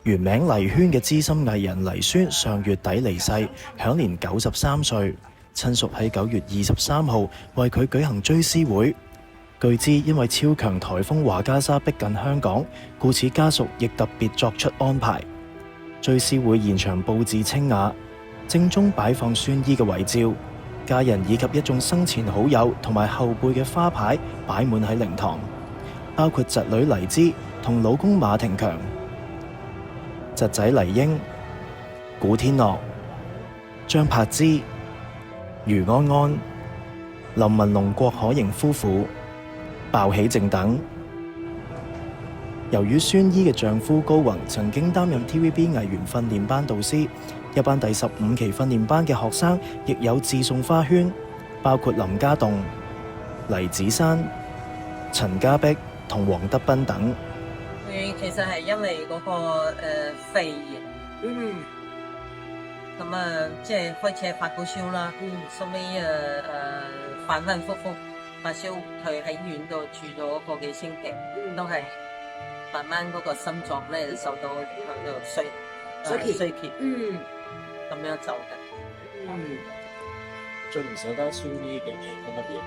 原名黎萱嘅資深藝人黎宣上月底離世，享年93歲。親屬喺9月23號為佢舉行追思會。據知因為超強颱風華加莎逼近香港，故此家屬亦特別作出安排。追思會現場佈置清雅，正中擺放宣姨嘅遺照，家人以及一眾生前好友同埋後輩嘅花牌擺滿喺靈堂，包括侄女黎姿同老公馬廷強、侄仔黎英、古天樂、張柏芝、余安安、林文龍、郭可盈夫婦、鮑起靜等。由於宣姨嘅丈夫高宏曾經擔任 TVB 藝員訓練班導師，一班第15期訓練班嘅學生亦有致送花圈，包括林家棟、黎芷珊、陳家碧同黃德斌等。佢其實係因為嗰個肺炎，咁即係開始係發高燒啦，收尾反反覆覆發燒，佢喺醫院度住咗個幾星期，都係慢慢嗰個心臟咧受到喺度衰竭，咁樣走嘅。最唔捨得宣姨嘅係乜嘢？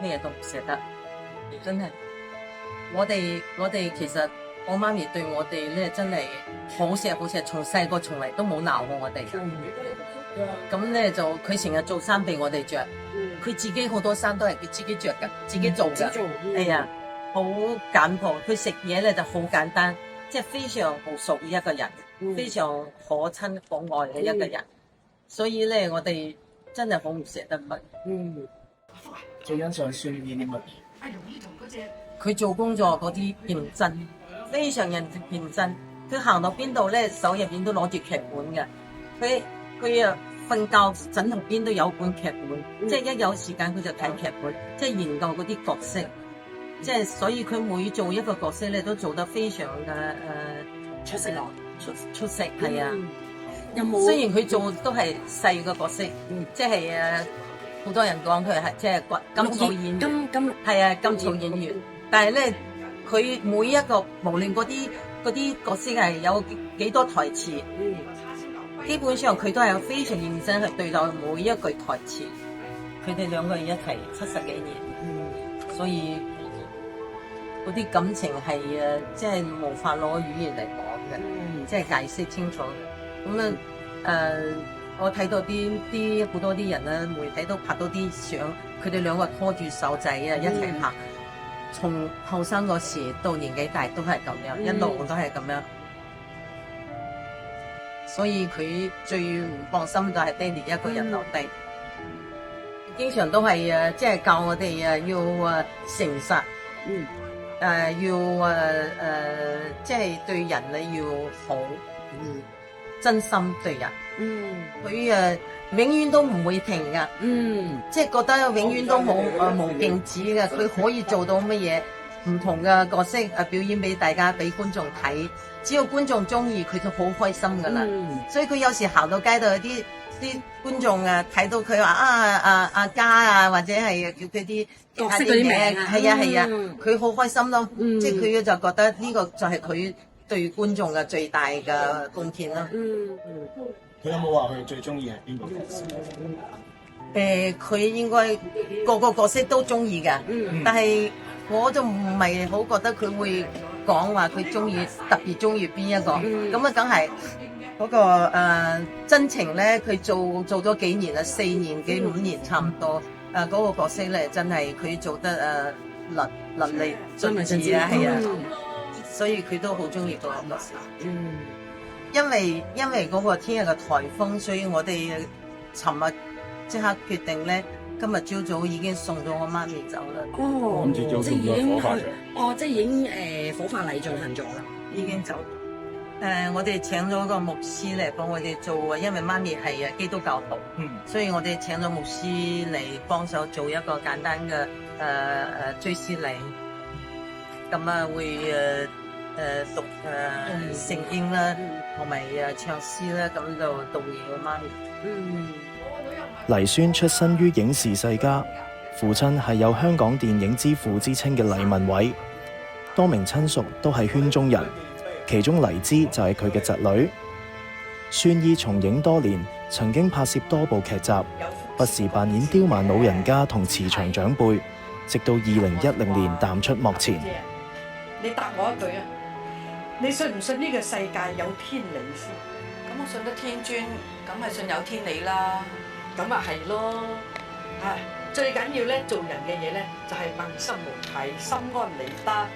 咩都唔捨得，真係。我哋其實我媽咪對我哋咧真係好錫好錫，從細個從嚟都冇鬧過我哋。咁咧就佢成日做衫俾我哋着，佢自己好多衫都係佢自己着㗎，自己做㗎。係啊，好簡樸。佢食嘢咧就好簡單，即係非常好熟嘅一個人，非常可親可愛嘅一個人。所以咧，我哋真係好唔捨得佢。最欣賞宣姨啲乜嘢？佢做工作嗰啲認真，非常認真。佢行到邊度咧，手入邊都攞住劇本嘅。佢啊瞓覺枕頭邊都有本劇本，即係一有時間佢就睇劇本，即係研究嗰啲角色。即係所以佢每做一個角色咧，都做得非常嘅出色咯，出色係啊。有冇？雖然佢做都係細個角色，即係好多人講佢係即係甘草演員，係啊甘草演員。但係咧，佢每一個無論嗰啲角色係有幾多台詞，基本上佢都係非常認真去對待每一句台詞。佢哋兩個人一齊70幾年，所以嗰啲感情係即係無法攞語言嚟講嘅，即係解釋清楚嘅。咁我睇到啲好多啲人咧，媒體都拍到啲相，佢哋兩個拖住手仔啊一齊拍。從後生嗰時到年紀大都係咁樣，一路都係咁樣，所以佢最唔放心就係爹哋一個人留低，經常都係即係教我哋要誠實，要即係對人咧要好，真心對人，佢永遠都唔會停噶，即係覺得永遠都冇無靜止嘅，佢可以做到乜嘢唔同嘅角色表演俾大家俾觀眾睇，只要觀眾中意佢就好開心噶啦，所以佢有時行到街度有啲觀眾睇到佢話阿嘉啊或者係叫佢啲角色嗰啲名係啊，佢好開心咯，即係佢就覺得呢個就係佢對觀眾嘅最大嘅貢獻咯。佢有冇話佢最中意係邊個角色？佢應該個個角色都中意嘅，但係我就唔係好覺得佢會講話佢特別中意邊一個，咁梗係嗰個真情咧，佢做咗幾年啦，4年幾5年差唔多，嗰個角色咧真係佢做得淋漓盡致啊，係啊，所以佢都好中意嗰個角色。因為嗰個天日嘅颱風，所以我哋尋日即刻決定咧，今日朝早已經送咗我媽咪走啦。即係已經即係已經火化禮進行咗啦，已經走。我哋請咗個牧師嚟幫我哋做，因為媽咪係基督教徒，所以我哋請咗牧師嚟幫手做一個簡單嘅追思禮。咁會讀聖經啦，同埋唱詩啦，咁就悼念我媽咪。黎宣出身於影視世家，父親係有香港電影之父之稱嘅黎文偉，多名親屬都係圈中人，其中黎姿就係佢嘅侄女。孫姨從影多年，曾經拍攝多部劇集，不時扮演刁蠻老人家同慈祥長輩，直到2010年淡出幕前。你答我一句啊！你信唔信呢個世界有天理先？咁我信得天尊，咁係信有天理啦。咁啊係咯，最緊要咧做人嘅嘢咧就係問心無愧，心安理得。